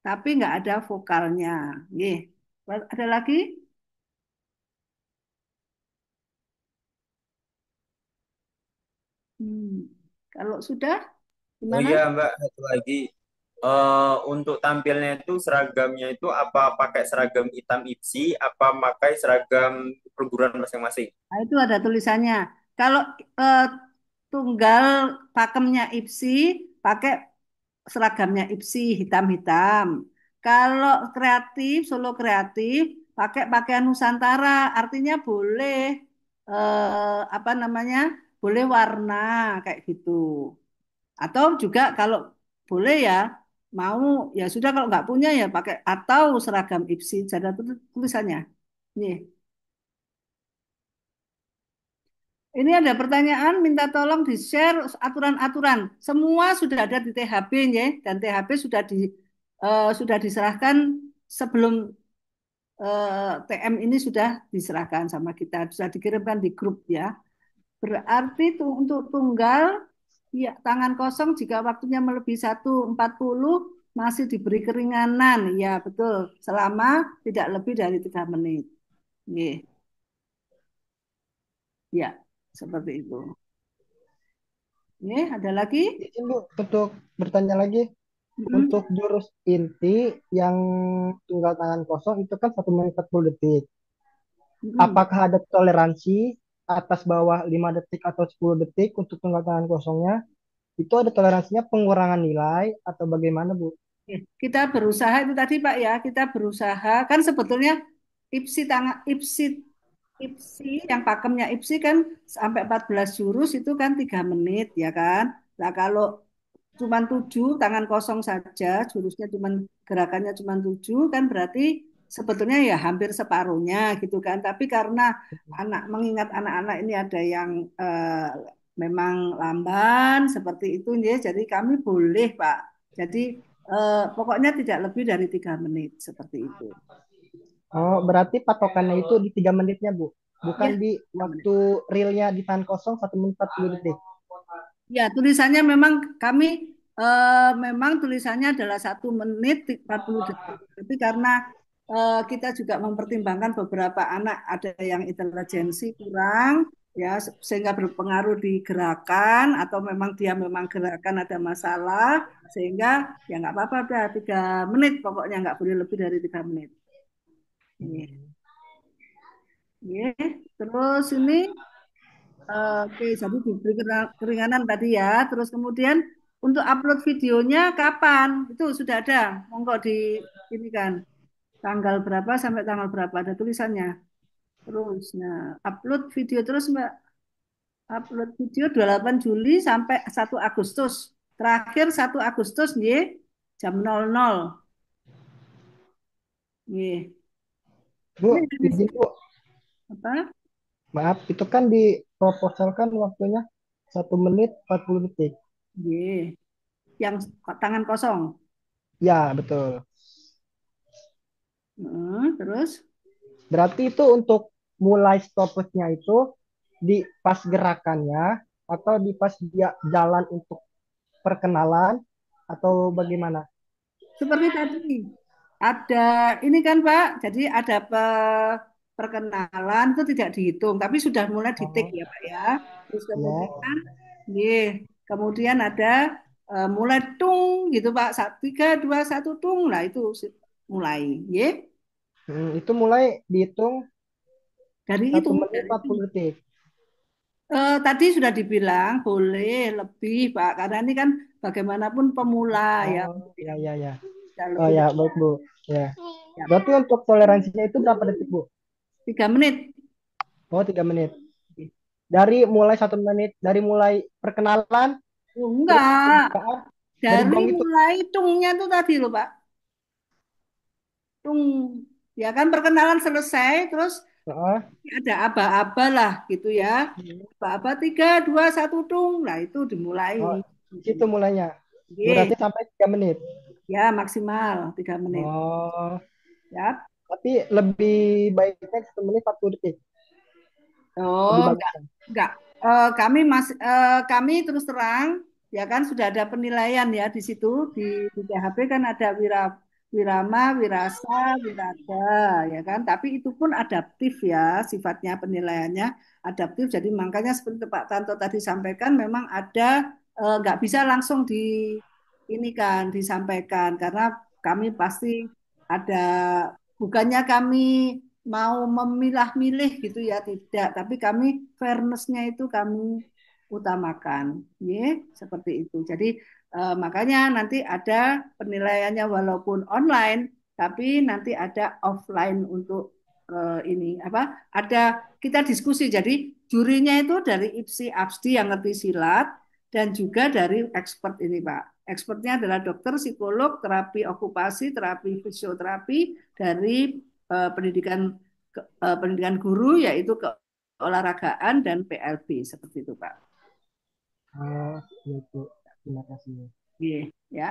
tapi nggak ada vokalnya. Ya. Ada lagi? Hmm. Kalau sudah, Oh gimana? iya Mbak, satu lagi. Untuk tampilnya itu seragamnya itu apa pakai seragam hitam IPSI, apa pakai seragam perguruan masing-masing? Nah, itu ada tulisannya. Kalau eh, tunggal pakemnya IPSI, pakai seragamnya IPSI hitam-hitam. Kalau kreatif, solo kreatif, pakai pakaian Nusantara, artinya boleh apa namanya? Boleh warna kayak gitu. Atau juga kalau boleh ya mau ya sudah kalau nggak punya ya pakai atau seragam IPSI. Ada tulisannya. Nih, ini ada pertanyaan minta tolong di-share aturan-aturan. Semua sudah ada di THB ya dan THB sudah diserahkan sebelum TM ini sudah diserahkan sama kita, sudah dikirimkan di grup ya. Berarti tuh untuk tunggal ya tangan kosong jika waktunya melebihi 1:40 masih diberi keringanan. Ya, betul. Selama tidak lebih dari 3 menit. Nih, ya, seperti itu. Nih, ada lagi? Izin Bu, untuk bertanya lagi, Mm-mm. untuk jurus inti yang tunggal tangan kosong itu kan 1 menit 40 detik. Mm-mm. Apakah ada toleransi atas bawah 5 detik atau 10 detik untuk tunggal tangan kosongnya? Itu ada toleransinya pengurangan nilai atau bagaimana, Bu? Oke, kita berusaha itu tadi Pak ya, kita berusaha kan sebetulnya IPSI yang pakemnya IPSI kan sampai 14 jurus itu kan 3 menit ya kan. Nah kalau cuman 7 tangan kosong saja jurusnya cuman gerakannya cuman 7 kan berarti sebetulnya ya hampir separuhnya gitu kan. Tapi karena mengingat anak-anak ini ada yang memang lamban seperti itu ya, jadi kami boleh Pak. Jadi pokoknya tidak lebih dari 3 menit seperti itu. Oh, berarti patokannya itu di 3 menitnya, Bu. Bukan Ya, di 3 menit. waktu realnya di tahan kosong 1 menit 40 detik. Ya, tulisannya memang kami memang tulisannya adalah 1 menit 40 detik. Tapi karena kita juga mempertimbangkan beberapa anak ada yang intelijensi kurang, ya sehingga berpengaruh di gerakan atau memang dia memang gerakan ada masalah, sehingga ya nggak apa-apa udah 3 menit pokoknya nggak boleh lebih dari 3 menit. Ini, ya. Terus ini oke, jadi diberi keringanan tadi ya. Terus kemudian untuk upload videonya kapan? Itu sudah ada. Monggo di ini kan tanggal berapa sampai tanggal berapa ada tulisannya. Terus nah upload video terus Mbak. Upload video 28 Juli sampai 1 Agustus. Terakhir 1 Agustus nggih jam 00. Nggih. Bu, Ini dari izin Bu. apa? Maaf, itu kan diproposalkan waktunya 1 menit 40 detik. Nggih. Yang tangan kosong. Ya, betul. Terus Berarti itu untuk mulai stopwatch-nya itu di pas gerakannya atau di pas dia jalan untuk perkenalan atau bagaimana? seperti tadi, ada ini kan Pak, jadi ada perkenalan itu tidak dihitung, tapi sudah mulai ditik Oh, ya Pak ya. Terus ya. kemudian, nih, kemudian ada mulai tung gitu Pak, 3, 2, 1 tung, lah itu mulai, ya. Itu mulai dihitung Dari itu, satu menit dari empat itu. puluh detik. Tadi sudah dibilang boleh lebih Pak, karena ini kan bagaimanapun pemula ya, Oh, untuk ya, yang ya, ya. tidak Oh lebih ya, dari baik Bu. Ya. ya, Berarti untuk toleransinya itu berapa detik Bu? 3 menit. Oh, 3 menit. Dari mulai perkenalan, Oh, terus enggak. pembukaan dari Dari gong itu. mulai tungnya tuh tadi loh, Pak. Tung. Ya kan perkenalan selesai, terus Heeh. ada aba-aba lah gitu ya. Aba-aba 3, 2, 1 tung. Nah itu dimulai. Oh, di situ mulainya. Oke. Durasi sampai 3 menit. Ya maksimal 3 menit. Oh, Ya. tapi lebih baiknya 1 menit 40 detik. Oh, Lebih enggak. bagusnya. Enggak. Kami terus terang ya kan sudah ada penilaian ya di situ di THP kan ada Wirama, Wirasa, Wirada ya kan. Tapi itu pun adaptif ya sifatnya penilaiannya adaptif. Jadi makanya seperti Pak Tanto tadi sampaikan memang ada nggak bisa langsung di ini kan disampaikan karena kami pasti ada bukannya kami mau memilah-milih gitu ya tidak, tapi kami fairness-nya itu kami utamakan, ya seperti itu. Jadi makanya nanti ada penilaiannya walaupun online, tapi nanti ada offline untuk ini apa? Ada kita diskusi. Jadi jurinya itu dari IPSI APSDI yang ngerti silat dan juga dari expert ini Pak. Expertnya adalah dokter, psikolog, terapi okupasi, terapi fisioterapi dari pendidikan guru yaitu keolahragaan dan PLB seperti itu Pak. Ah, iya Bu. Terima kasih. Iya, ya.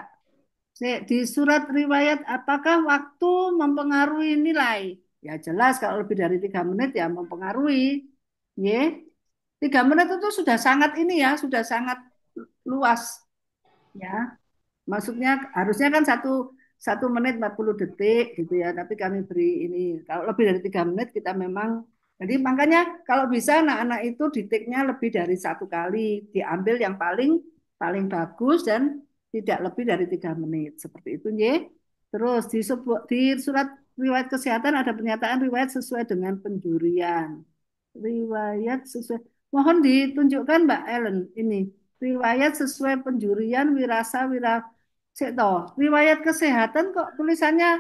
Di surat riwayat apakah waktu mempengaruhi nilai? Ya jelas kalau lebih dari 3 menit ya mempengaruhi. Ya, 3 menit itu sudah sangat ini ya, sudah sangat luas ya. Maksudnya harusnya kan 1 menit 40 detik gitu ya, tapi kami beri ini kalau lebih dari 3 menit kita memang jadi makanya kalau bisa anak-anak itu detiknya lebih dari 1 kali diambil yang paling paling bagus dan tidak lebih dari 3 menit seperti itu ya. Terus di surat riwayat kesehatan ada pernyataan riwayat sesuai dengan penjurian. Riwayat sesuai. Mohon ditunjukkan Mbak Ellen ini riwayat sesuai penjurian wirasa wira Cek riwayat kesehatan kok tulisannya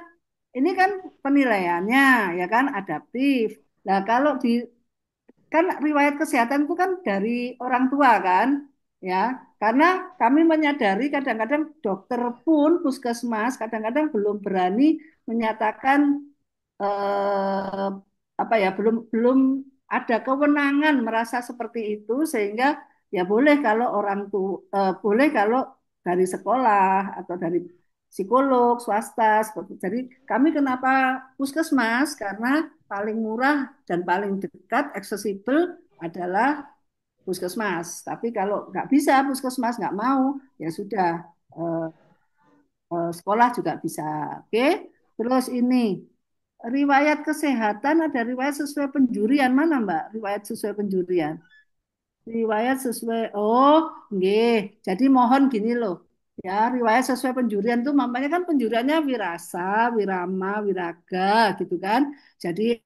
ini kan penilaiannya ya kan adaptif. Nah, kalau di kan riwayat kesehatan itu kan dari orang tua kan ya. Karena kami menyadari kadang-kadang dokter pun puskesmas kadang-kadang belum berani menyatakan eh, apa ya belum belum ada kewenangan merasa seperti itu sehingga ya boleh kalau orang tuh boleh kalau dari sekolah atau dari psikolog swasta seperti jadi kami kenapa puskesmas karena paling murah dan paling dekat aksesibel adalah puskesmas tapi kalau nggak bisa puskesmas nggak mau ya sudah eh, sekolah juga bisa oke terus ini riwayat kesehatan ada riwayat sesuai penjurian mana Mbak riwayat sesuai penjurian riwayat sesuai, oh, nggih. Jadi mohon gini loh, ya riwayat sesuai penjurian itu, mamanya kan penjuriannya wirasa, wirama, wiraga, gitu kan. Jadi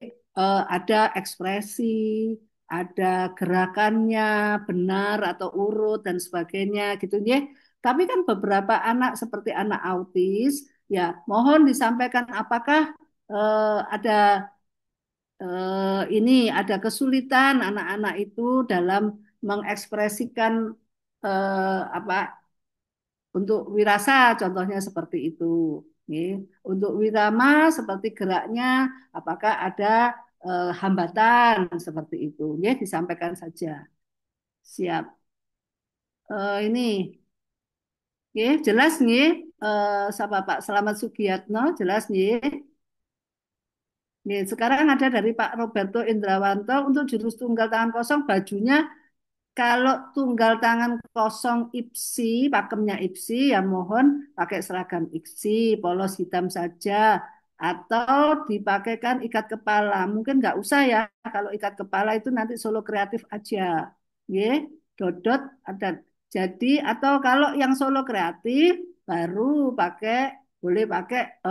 ada ekspresi, ada gerakannya, benar atau urut dan sebagainya, gitu ya. Tapi kan beberapa anak seperti anak autis, ya mohon disampaikan apakah ada ini ada kesulitan anak-anak itu dalam mengekspresikan apa untuk wirasa contohnya seperti itu. Nih. Untuk wirama seperti geraknya apakah ada hambatan seperti itu. Ya, disampaikan saja. Siap. Ini jelas nih siapa Pak Selamat Sugiyatno jelas nih. Nih, sekarang ada dari Pak Roberto Indrawanto untuk jurus tunggal tangan kosong bajunya kalau tunggal tangan kosong IPSI, pakemnya IPSI, ya mohon pakai seragam IPSI, polos hitam saja, atau dipakaikan ikat kepala. Mungkin nggak usah ya, kalau ikat kepala itu nanti solo kreatif aja. Ye, dodot ada. Jadi, atau kalau yang solo kreatif, baru pakai, boleh pakai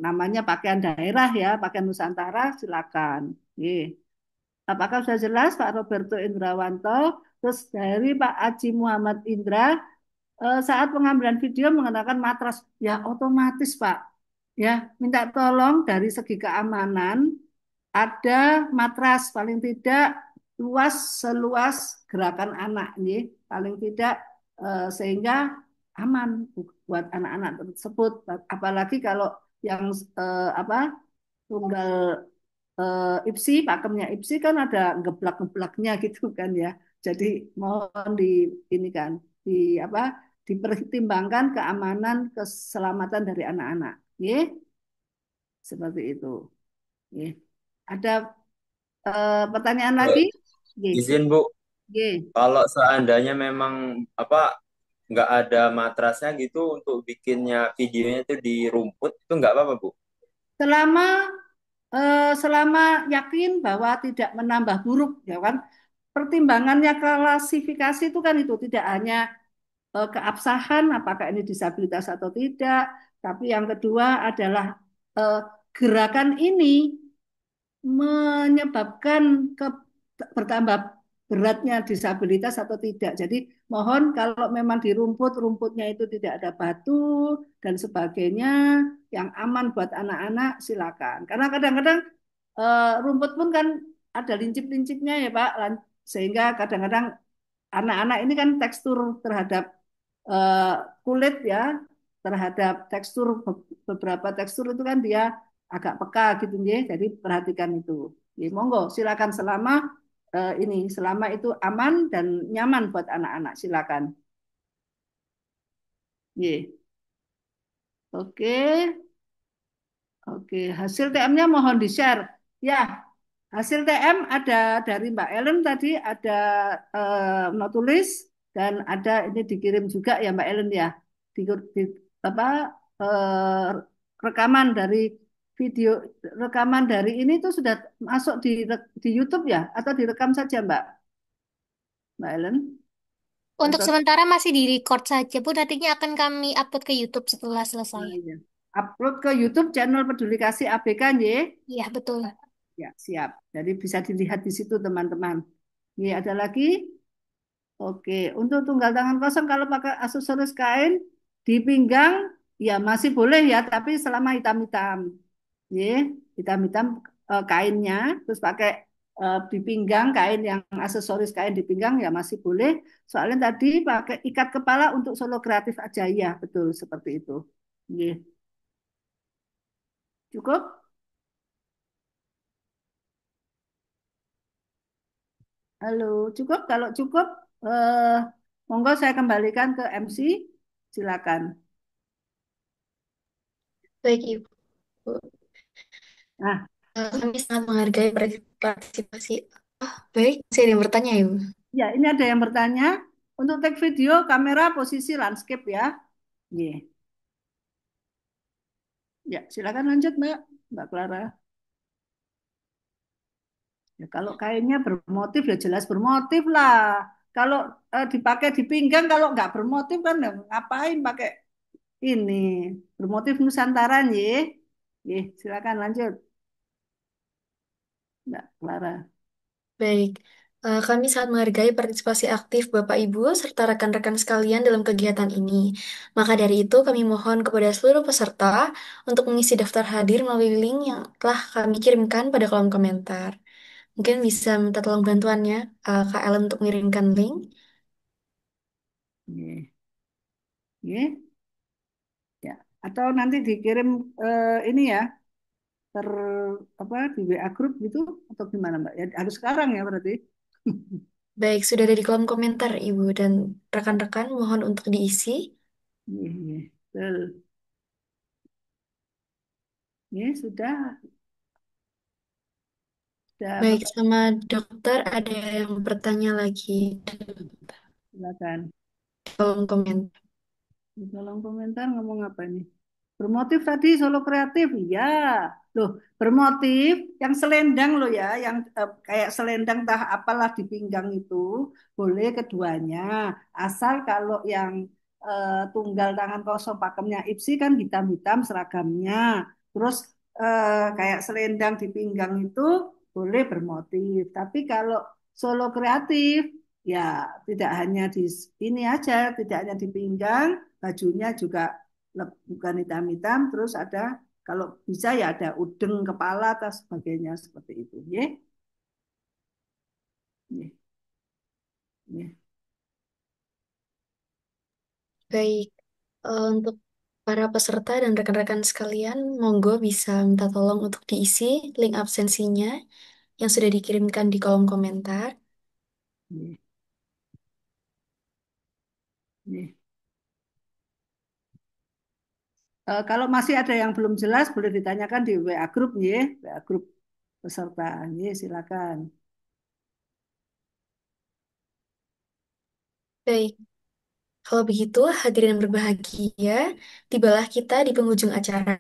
namanya pakaian daerah ya, pakaian Nusantara, silakan. Ye. Apakah sudah jelas Pak Roberto Indrawanto? Terus dari Pak Aji Muhammad Indra, saat pengambilan video menggunakan matras, ya otomatis Pak. Ya, minta tolong dari segi keamanan, ada matras paling tidak luas seluas gerakan anak, nih. Paling tidak sehingga aman buat anak-anak tersebut. Apalagi kalau yang apa tunggal IPSI, pakemnya IPSI kan ada geblak-geblaknya gitu kan ya. Jadi mohon di ini kan di apa dipertimbangkan keamanan keselamatan dari anak-anak. Ya, seperti itu. Ya. Ada pertanyaan Eh, lagi? Ya. izin Bu, Ya. kalau seandainya memang apa nggak ada matrasnya gitu untuk bikinnya videonya itu di rumput itu nggak apa-apa Bu. Selama selama yakin bahwa tidak menambah buruk ya kan pertimbangannya klasifikasi itu kan itu tidak hanya keabsahan, apakah ini disabilitas atau tidak. Tapi yang kedua adalah eh, gerakan ini menyebabkan bertambah beratnya disabilitas atau tidak. Jadi mohon kalau memang di rumput, rumputnya itu tidak ada batu dan sebagainya yang aman buat anak-anak silakan. Karena kadang-kadang rumput pun kan ada lincip-lincipnya ya Pak, sehingga kadang-kadang anak-anak ini kan tekstur terhadap eh, kulit ya, terhadap tekstur beberapa tekstur itu kan dia agak peka gitu ya. Jadi perhatikan itu. Ya, monggo silakan selama ini selama itu aman dan nyaman buat anak-anak silakan. Ya. Oke, oke. Hasil TM-nya mohon di-share. Ya, hasil TM ada dari Mbak Ellen tadi, ada notulis dan ada ini dikirim juga ya Mbak Ellen ya. Di apa eh, rekaman dari video rekaman dari ini tuh sudah masuk di YouTube ya atau direkam saja Mbak Ellen? Untuk Atau sementara masih di record saja, Bu. Nantinya akan kami upload ke YouTube setelah selesai. nah, iya. Upload ke YouTube channel Peduli Kasih ABK ya. Iya, betul. Ya, siap. Jadi bisa dilihat di situ teman-teman. Ini ada lagi. Oke, untuk tunggal tangan kosong kalau pakai aksesoris kain di pinggang ya masih boleh ya, tapi selama hitam-hitam. Ya, hitam-hitam kainnya, terus pakai di pinggang kain yang aksesoris kain di pinggang ya masih boleh. Soalnya tadi pakai ikat kepala untuk solo kreatif aja ya, betul seperti itu. Ya, cukup? Halo, cukup? Kalau cukup, monggo saya kembalikan ke MC. Silakan. Baik, Ibu. Nah, Kami sangat menghargai partisipasi. Baik, masih ada yang bertanya, Ibu. ya ini ada yang bertanya. Untuk take video, kamera posisi landscape ya. Iya. Ya, silakan lanjut Mbak Clara. Ya, kalau kainnya bermotif ya jelas bermotif lah. Kalau dipakai di pinggang, kalau nggak bermotif kan ngapain pakai ini bermotif Nusantara nih. Silakan lanjut Mbak Clara. Baik, kami sangat menghargai partisipasi aktif Bapak Ibu serta rekan-rekan sekalian dalam kegiatan ini. Maka dari itu kami mohon kepada seluruh peserta untuk mengisi daftar hadir melalui link yang telah kami kirimkan pada kolom komentar. Mungkin bisa minta tolong bantuannya, Kak Ellen untuk mengirimkan link. Iya. Iya. Ya. Atau nanti dikirim ini ya ter apa di WA grup gitu atau gimana Mbak? Ya harus sekarang ya berarti. Baik, sudah ada di kolom komentar Ibu dan rekan-rekan mohon untuk diisi. Iya, iya. Betul. Ya, sudah Baik, Bapak sama dokter ada yang bertanya lagi silakan. di kolom komentar. Di kolom komentar ngomong apa ini? Bermotif tadi solo kreatif, iya. Loh, bermotif yang selendang loh ya, yang kayak selendang tah apalah di pinggang itu, boleh keduanya. Asal kalau yang tunggal tangan kosong pakemnya IPSI kan hitam-hitam seragamnya. Terus kayak selendang di pinggang itu boleh bermotif. Tapi kalau solo kreatif, ya tidak hanya di ini aja, tidak hanya di pinggang, bajunya juga bukan hitam-hitam, terus ada kalau bisa ya ada udeng kepala atau sebagainya seperti itu, ya. Ya, ya. Baik, untuk para peserta dan rekan-rekan sekalian, monggo bisa minta tolong untuk diisi link absensinya yang sudah dikirimkan di kolom komentar. Ya, ya. Kalau masih ada yang belum jelas, boleh ditanyakan di WA grup, ya, WA grup peserta, ya, silakan. Baik, Kalau begitu, hadirin yang berbahagia, tibalah kita di penghujung acara.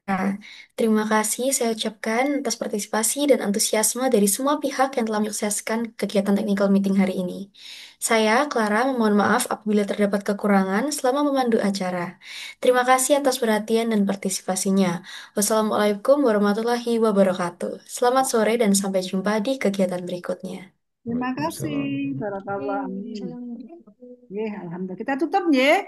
Terima kasih saya ucapkan atas partisipasi dan antusiasme dari semua pihak yang telah menyukseskan kegiatan technical meeting hari ini. Saya, Clara, memohon maaf apabila terdapat kekurangan selama memandu acara. Terima kasih atas perhatian dan partisipasinya. Wassalamualaikum warahmatullahi wabarakatuh. Selamat sore dan sampai jumpa di kegiatan berikutnya. Terima kasih. Waalaikumsalam. Barakallah. Amin. Salam. Alhamdulillah. Kita tutup ya.